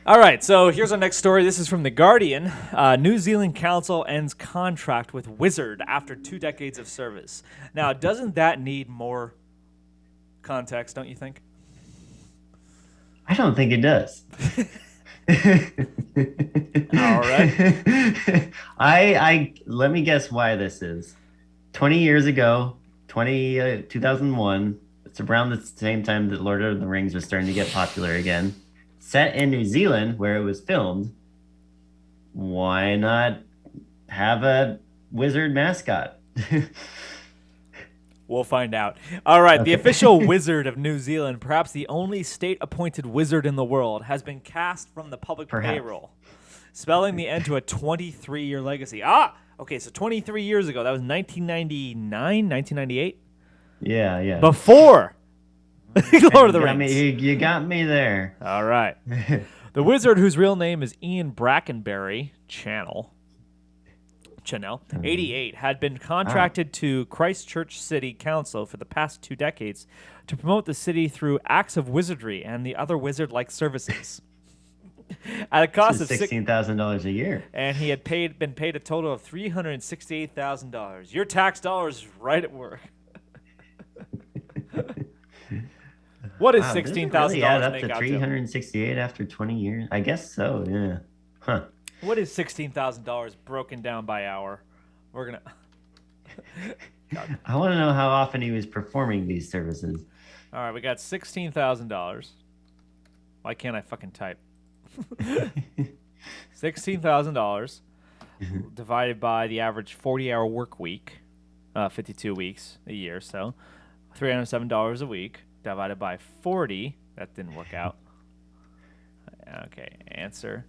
All right, so here's our next story. This is from The Guardian. New Zealand Council ends contract with Wizard after 2 decades of service. Now, doesn't that need more context, don't you think? I don't think it does. All right. I let me guess why this is. 20 years ago, 2001, it's around the same time that Lord of the Rings was starting to get popular again. Set in New Zealand where it was filmed. Why not have a wizard mascot? We'll find out. All right, the Okay. official wizard of New Zealand, perhaps the only state-appointed wizard in the world, has been cast from the public Perhaps. payroll, spelling the end to a 23-year legacy. Okay, so 23 years ago, that was 1999, 1998? Yeah. Before Lord of the Rings. You got me there. All right. The wizard, whose real name is Ian Blackenbery Channell, 88, had been contracted to Christchurch City Council for the past 2 decades to promote the city through acts of wizardry and the other wizard-like services. At a cost of $16,000 a year. and he had been paid a total of $368,000. Your tax dollars right at work. What is Wow, does it $16,000 really add up make to out to? 368 after 20 years? I guess so. Yeah. Huh. What is $16,000 broken down by hour? We're gonna. I want to know how often he was performing these services. All right, we got $16,000. Why can't I fucking type? $16,000 divided by the average 40-hour work week, 52 weeks a year, so $307 a week divided by 40. That didn't work out. Okay, answer.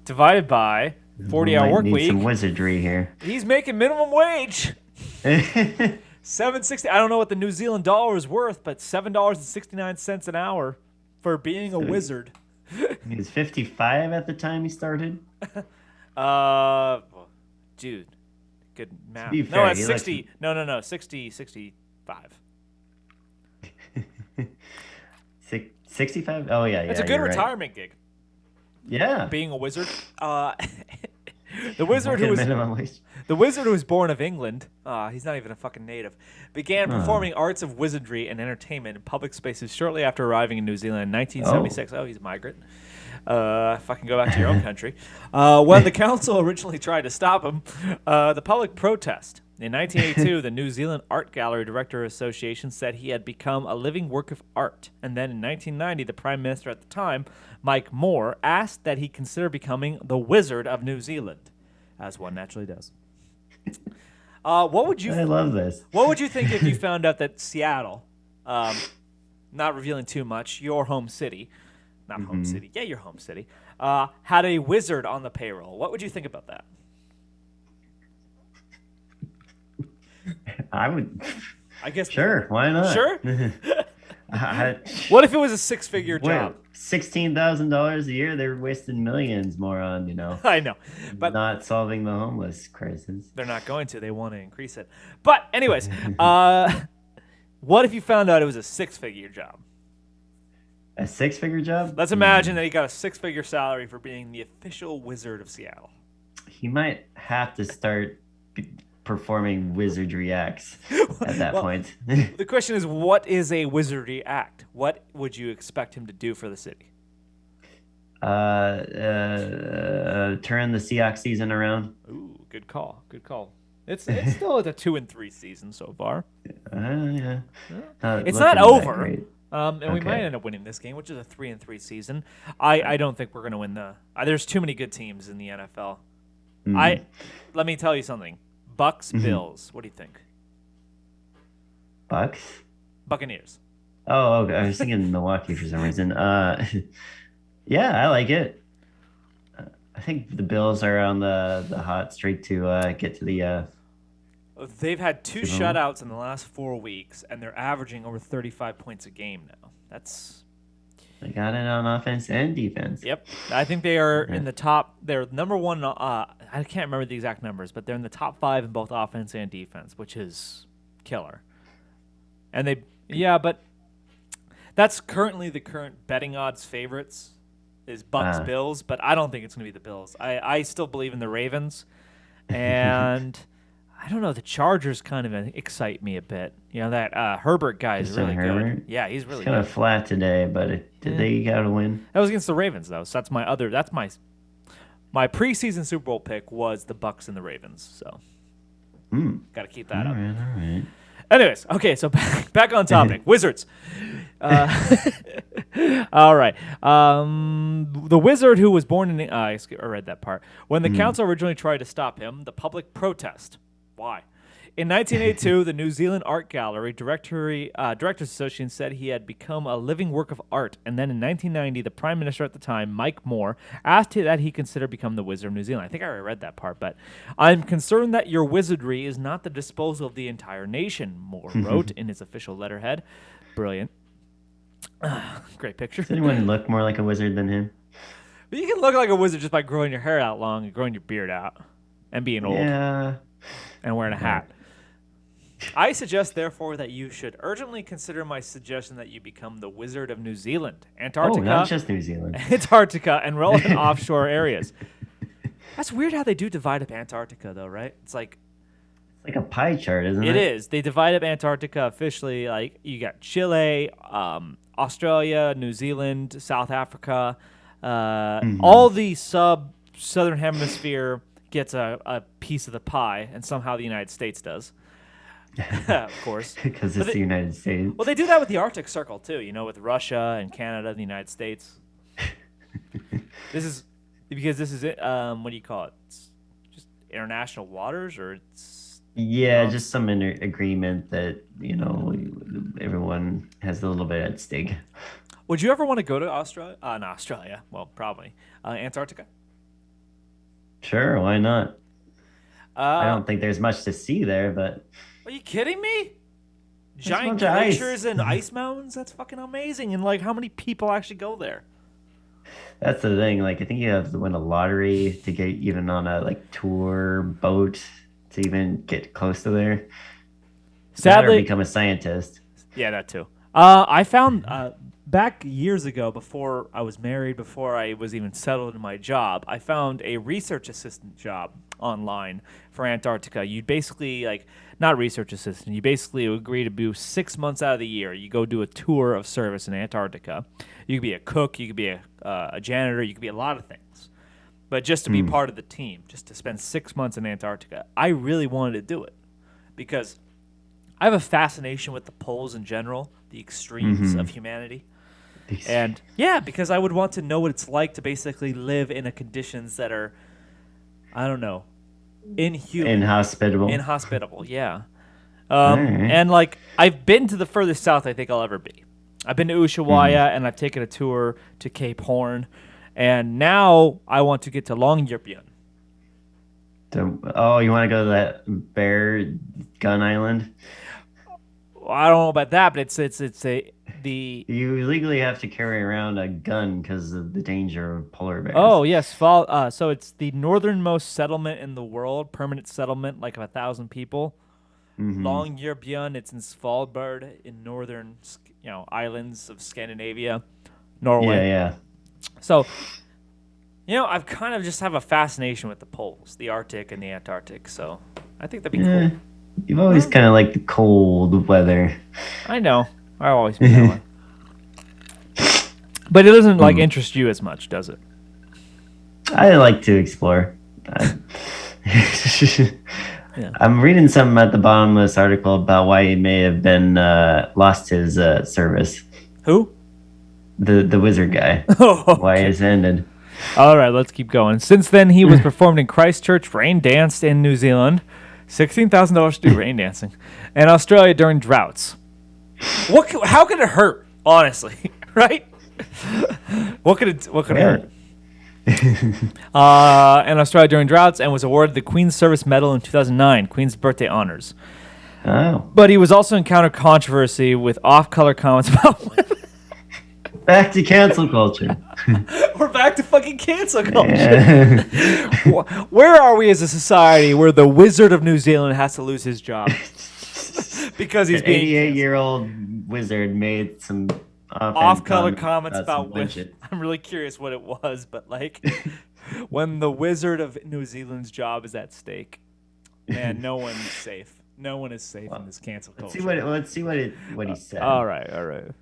Divided by 40-hour work Need week. some wizardry here. He's making minimum wage. $7.60. I don't know what the New Zealand dollar is worth, but $7.69 an hour for being a wizard. He was 55 at the time he started. Dude, good math. be No, fair, that's he 60. No, 65. 65? Oh, yeah. It's a good you're right. retirement gig. Yeah. Being a wizard. The wizard who was minimum wage. The wizard who was born of England, he's not even a fucking native, began performing arts of wizardry and entertainment in public spaces shortly after arriving in New Zealand in 1976. Oh, he's a migrant. Fucking go back to your own country. When the council originally tried to stop him, the public protest. In 1982, the New Zealand Art Gallery Director Association said he had become a living work of art. And then in 1990, the Prime Minister at the time, Mike Moore, asked that he consider becoming the Wizard of New Zealand, as one naturally does. What would you? I love this. What would you think if you found out that Seattle, not revealing too much, your home city, not home city, yeah, your home city, had a wizard on the payroll? What would you think about that? I would. I guess. Sure. Why not? Sure. I- What if it was a 6-figure Wait, job? $16,000 a year. They're wasting millions more on, I know, but not solving the homeless crisis. they're not going to. They want to increase it. But anyways, what if you found out it was a 6-figure job? A 6-figure job? Let's imagine that he got a 6-figure salary for being the official wizard of Seattle. He might have to start performing wizardry acts at that point. The question is, what is a wizardry act? What would you expect him to do for the city? Turn the Seahawks season around. Ooh, good call. Good call. It's still at a 2-3 season so far. Yeah. It's Looking not that over. great. And we Okay. might end up winning this game, which is a 3-3 season. I don't think we're going to win the. There's too many good teams in the NFL. Let me tell you something. Bucks, Bills. What do you think? Bucks? Buccaneers. Oh, okay. I was thinking Milwaukee for some reason. Yeah, I like it. I think the Bills are on the hot streak to get to the. They've had 2 Super Bowl. shutouts in the last 4 weeks, and they're averaging over 35 points a game now. That's. They got it on offense and defense. Yep. I think they are in the top. They're number one. I can't remember the exact numbers, but they're in the top 5 in both offense and defense, which is killer. And but That's currently the current betting odds favorites is Bucks Bills, but I don't think it's going to be the Bills. I still believe in the Ravens, and I don't know. The Chargers kind of excite me a bit. You know that Herbert guy is really good. Yeah, he's really kind of flat today, but did they got to win? That was against the Ravens though, so that's my my preseason Super Bowl pick was the Bucks and the Ravens. So got to keep that up. All right. Anyways, okay, so back on topic. Wizards. All right. The wizard who was born in... I read that part. When the council originally tried to stop him, the public protest. Why? In 1982, the New Zealand Art Gallery Directors Association said he had become a living work of art. And then in 1990, the Prime Minister at the time, Mike Moore, asked that he consider becoming the Wizard of New Zealand. I think I already read that part, but I'm concerned that your wizardry is not the disposal of the entire nation, Moore wrote in his official letterhead. Brilliant. Great picture. Does anyone look more like a wizard than him? But you can look like a wizard just by growing your hair out long and growing your beard out and being old. Yeah. And wearing a hat. I suggest, therefore, that you should urgently consider my suggestion that you become the Wizard of New Zealand, Antarctica, not just New Zealand, Antarctica, and relevant offshore areas. That's weird how they do divide up Antarctica, though, right? It's like a pie chart, isn't it? It is. They divide up Antarctica officially. Like you got Chile, Australia, New Zealand, South Africa. All the southern hemisphere gets a piece of the pie, and somehow the United States does. Of course. Because it's the United States. Well, they do that with the Arctic Circle, too, with Russia and Canada and the United States. This is what do you call it? It's just international waters, or it's... Yeah, just some agreement that, everyone has a little bit at stake. Would you ever want to go to Australia? Not Australia. Well, probably. Antarctica? Sure, why not? I don't think there's much to see there, but... Are you kidding me? Giant glaciers and ice mountains? That's fucking amazing. And, how many people actually go there? That's the thing. I think you have to win a lottery to get even on a, tour boat to even get close to there. Sadly... Or become a scientist. Yeah, that too. I found... back years ago, before I was married, before I was even settled in my job, I found a research assistant job online for Antarctica. You'd basically, not research assistant, you basically agree to do 6 months out of the year. You go do a tour of service in Antarctica. You could be a cook, you could be a janitor, you could be a lot of things. But just to be part of the team, just to spend 6 months in Antarctica, I really wanted to do it because I have a fascination with the poles in general, the extremes of humanity. And yeah, because I would want to know what it's like to basically live in conditions that are, I don't know, inhuman. Inhospitable, yeah. And I've been to the furthest south I think I'll ever be. I've been to Ushuaia and I've taken a tour to Cape Horn, and now I want to get to Longyearbyen. Oh, you want to go to that Bear Gun Island? I don't know about that, but you legally have to carry around a gun because of the danger of polar bears. Oh yes, so it's the northernmost settlement in the world, permanent settlement, 1,000 people. Longyearbyen, it's in Svalbard, in northern, islands of Scandinavia, Norway. Yeah. So, I've kind of just have a fascination with the poles, the Arctic and the Antarctic. So, I think that'd be cool. You've always kind of liked the cold weather. I know. I've always been that way. But it doesn't interest you as much, does it? I like to explore. Yeah. I'm reading something at the bottom of this article about why he may have been lost his service. Who? The wizard guy. Why it's ended. All right, let's keep going. Since then, he was performed in Christchurch, rain danced in New Zealand, $16,000 to do rain dancing, and Australia during droughts. How could it hurt? Honestly, right? What could it hurt? And Australia during droughts, and was awarded the Queen's Service Medal in 2009, Queen's Birthday Honors. Oh. But he was also encountered controversy with off-color comments about women. Back to cancel culture. We're back to fucking cancel culture. Yeah. Where are we as a society where the Wizard of New Zealand has to lose his job? Because he's being 88-year-old wizard made some off-color comments some about bullshit. I'm really curious what it was, but like when the Wizard of New Zealand's job is at stake, man, no one's safe. No one is safe in this cancel culture. Let's see what he said. All right.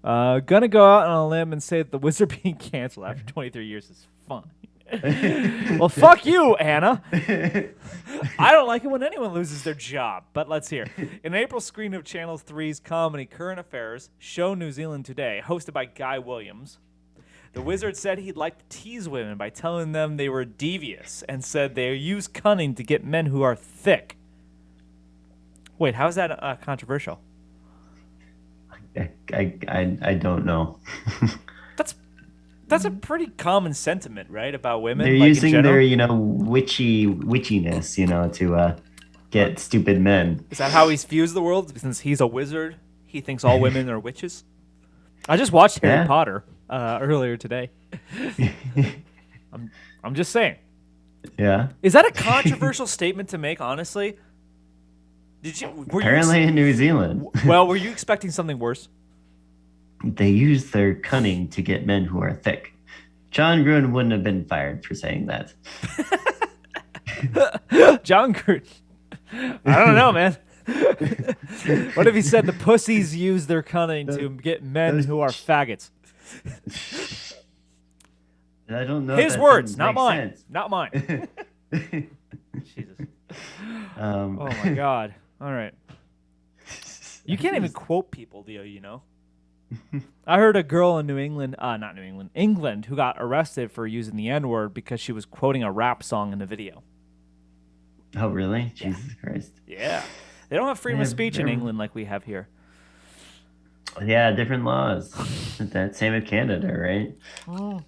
Gonna go out on a limb and say that the Wizard being canceled after 23 years is fine. Well, fuck you, Anna. I don't like it when anyone loses their job, but let's hear. An April screen of Channel 3's comedy Current Affairs show New Zealand Today, hosted by Guy Williams, the Wizard said he'd like to tease women by telling them they were devious and said they use cunning to get men who are thick. Wait, how is that controversial? I don't know. That's a pretty common sentiment, right? About women. They're like, using their, witchiness, to get stupid men. Is that how he views the world? Since he's a wizard, he thinks all women are witches. I just watched Harry Potter earlier today. I'm just saying. Yeah. Is that a controversial statement to make? Honestly, Apparently in New Zealand. Well, were you expecting something worse? They use their cunning to get men who are thick. John Gruen wouldn't have been fired for saying that. John Gruen. I don't know, man. What if he said the pussies use their cunning to get men who are faggots? I don't know. His words, not mine. Sense. Not mine. Jesus. Oh my God. All right. You can't even quote people, Leo, I heard a girl in England, who got arrested for using the N-word because she was quoting a rap song in the video. Oh, really? Yeah. Jesus Christ. Yeah. They don't have freedom of speech in England like we have here. Yeah, different laws. That same with Canada, right? Oh.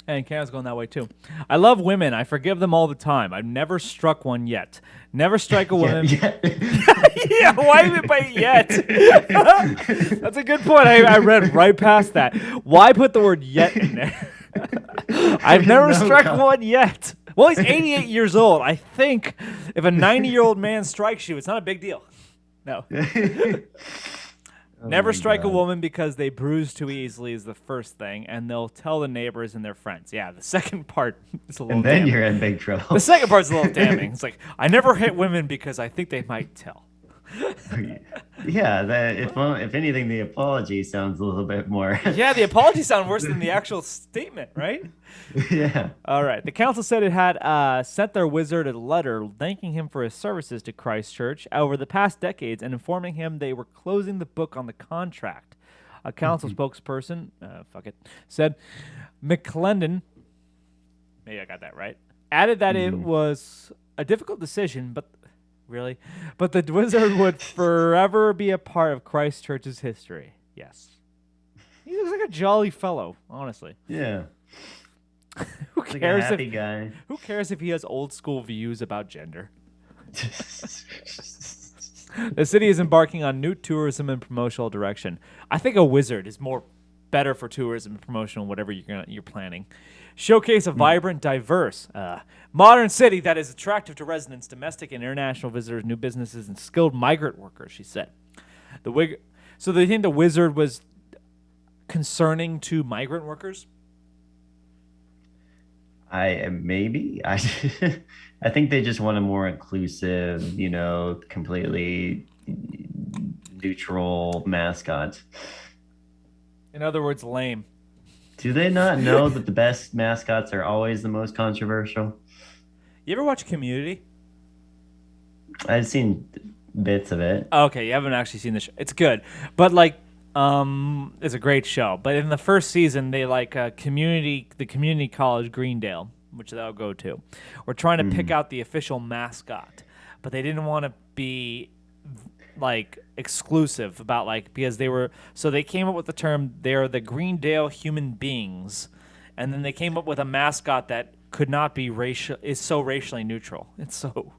And Canada's going that way too. I love women. I forgive them all the time. I've never struck one yet. Never strike a woman. Yeah, why even put yet? That's a good point. I read right past that. Why put the word yet in there? I've never struck one yet. Well, he's 88 years old. I think if a 90-year-old man strikes you, it's not a big deal. No. Never strike a woman because they bruise too easily is the first thing, and they'll tell the neighbors and their friends. Yeah, the second part is a little And then damning. you're in big trouble. The second part's a little damning. It's like, I never hit women because I think they might tell. Yeah, if anything, the apology sounds a little bit more. Yeah, the apology sounds worse than the actual statement, right? Yeah. All right. The council said it had sent their wizard a letter thanking him for his services to Christchurch over the past decades and informing him they were closing the book on the contract. A council spokesperson, said McClendon, maybe I got that right, added that it was a difficult decision, but the wizard would forever be a part of Christchurch's history. Yes. He looks like a jolly fellow, honestly. Yeah. Who cares like a happy guy. Who cares if he has old school views about gender? The city is embarking on new tourism and promotional direction. I think a wizard is better for tourism and promotional, whatever you're planning. Showcase a vibrant, diverse, modern city that is attractive to residents, domestic and international visitors, new businesses, and skilled migrant workers, she said. So they think the wizard was concerning to migrant workers? I think they just want a more inclusive, completely neutral mascot. In other words, lame. Do they not know that the best mascots are always the most controversial? You ever watch Community? I've seen bits of it. Okay, you haven't actually seen the show. It's good, but it's a great show. But in the first season, they the community college Greendale, which they'll go to. We're trying to pick out the official mascot, but they didn't want to be exclusive about because they came up with the term they're the Greendale human beings, and then they came up with a mascot that could not be so racially neutral. It's so.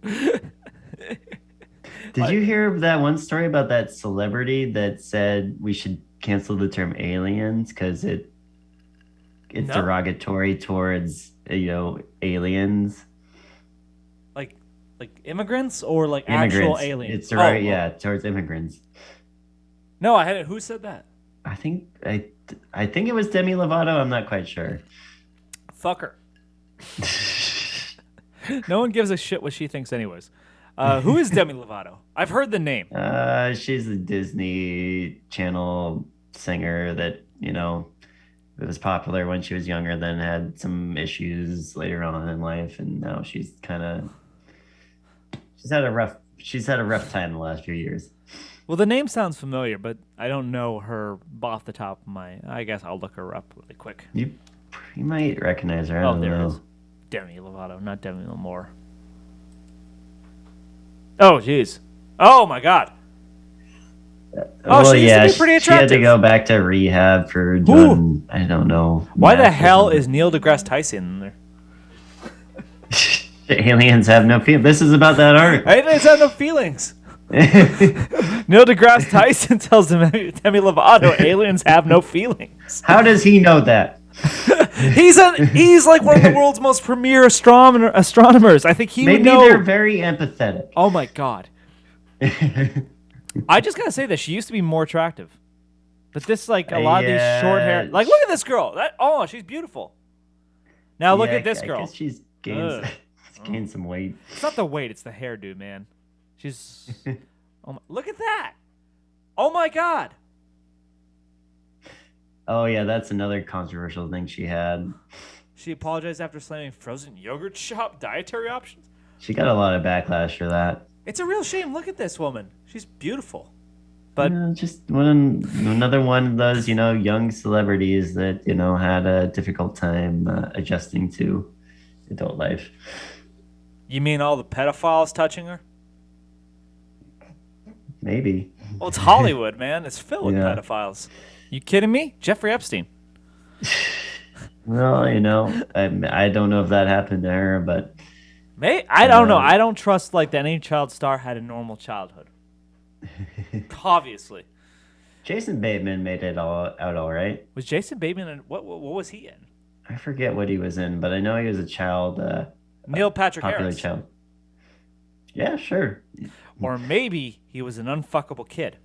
Did you hear that one story about that celebrity that said we should cancel the term aliens because it's derogatory towards aliens? Like immigrants or immigrants. Actual aliens? It's right, yeah, towards immigrants. No, I hadn't. Who said that? I think it was Demi Lovato. I'm not quite sure. Fuck her. No one gives a shit what she thinks, anyways. Who is Demi Lovato? I've heard the name. She's a Disney Channel singer that, it was popular when she was younger, then had some issues later on in life, and now she's had a rough time the last few years. Well, the name sounds familiar, but I don't know her off the top of my. I guess I'll look her up really quick. You might recognize her. I don't know. There it is. Demi Lovato, not Demi Moore. Oh, jeez. Oh, my God. She used to be pretty attractive. She had to go back to rehab for doing, I don't know. Why the hell is Neil deGrasse Tyson in there? Aliens have no feelings. This is about that article. Aliens have no feelings. Neil deGrasse Tyson tells Demi Lovato aliens have no feelings. How does he know that? He's like one of the world's most premier astronomers. I think he would know. Maybe they're very empathetic. Oh my God. I just gotta say that she used to be more attractive, but this a lot of these short hair. Like, look at this girl. She's beautiful. Now look at this girl. I guess she's gained some weight. It's not the weight; it's the hairdo, man. She's. Look at that! Oh my God! Oh yeah, that's another controversial thing she had. She apologized after slamming frozen yogurt shop dietary options. She got a lot of backlash for that. It's a real shame. Look at this woman. She's beautiful. But just another one of those, young celebrities that, had a difficult time adjusting to adult life. You mean all the pedophiles touching her? Maybe. Well, it's Hollywood, man. It's filled with pedophiles. You kidding me? Jeffrey Epstein. Well, I don't know if that happened to her, but I don't know. I don't trust that any child star had a normal childhood. Obviously. Jason Bateman made it all right. Was Jason Bateman in what was he in? I forget what he was in, but I know he was a child. Neil Patrick popular Harris. Child. Yeah, sure. Or maybe he was an unfuckable kid.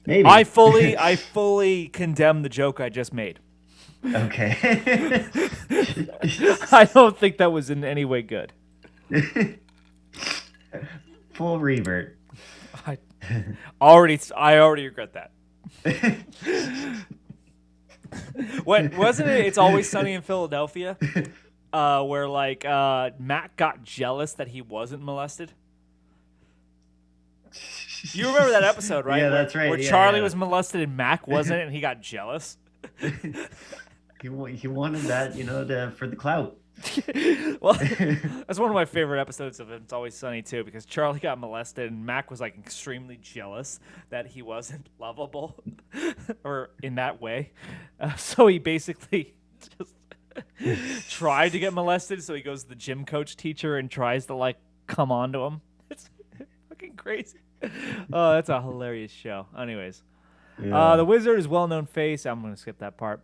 Maybe. I fully condemn the joke I just made. Okay. I don't think that was in any way good. Full revert. I already regret that. What wasn't it? It's Always Sunny in Philadelphia, where Mac got jealous that he wasn't molested. You remember that episode, right? Yeah, that's right. Where Charlie was molested and Mac wasn't, and he got jealous. He wanted that, for the clout. Well, that's one of my favorite episodes of It's Always Sunny too, because Charlie got molested and Mac was extremely jealous that he wasn't lovable, or in that way. So he basically just tried to get molested. So he goes to the gym coach teacher and tries to come on to him. It's fucking crazy. Oh, that's a hilarious show. Anyways, the Wizard is a well-known face. I'm gonna skip that part.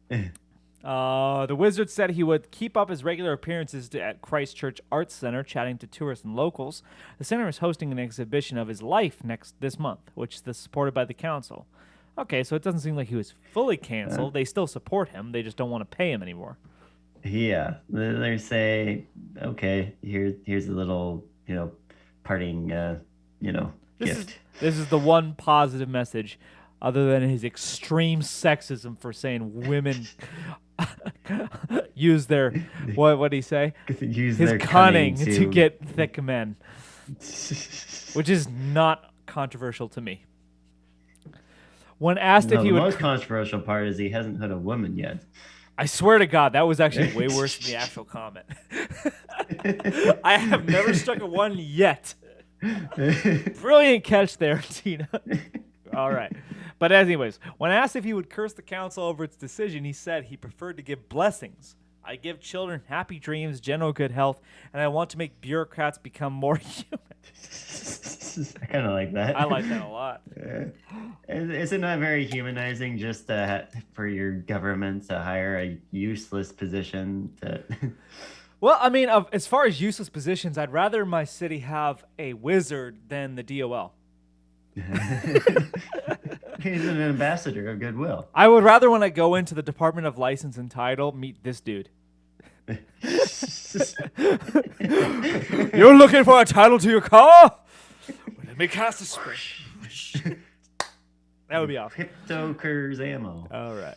The Wizard said he would keep up his regular appearances at Christchurch Arts Centre, chatting to tourists and locals. The centre is hosting an exhibition of his life this month, which is supported by the council. Okay, so it doesn't seem like he was fully canceled. They still support him. They just don't want to pay him anymore. Yeah, they say, okay, here's a little, parting, gift. This is the one positive message, other than his extreme sexism for saying women use their what did he say? Use his their cunning to get thick men, which is not controversial to me. When asked if he would, the most controversial part is he hasn't hit a woman yet. I swear to God, that was actually way worse than the actual comment. I have never struck a one yet. Brilliant catch there, Tina. All right. But anyways, when asked if he would curse the council over its decision, he said he preferred to give blessings. I give children happy dreams, general good health, and I want to make bureaucrats become more human. I kind of like that. I like that a lot. Isn't that very humanizing just for your government to hire a useless position to... Well, I mean, as far as useless positions, I'd rather my city have a wizard than the DOL. He's an ambassador of goodwill. I would rather, when I go into the Department of License and Title, meet this dude. You're looking for a title to your car? Well, let me cast a spell. That would be awesome. Crypto Curse ammo. All right.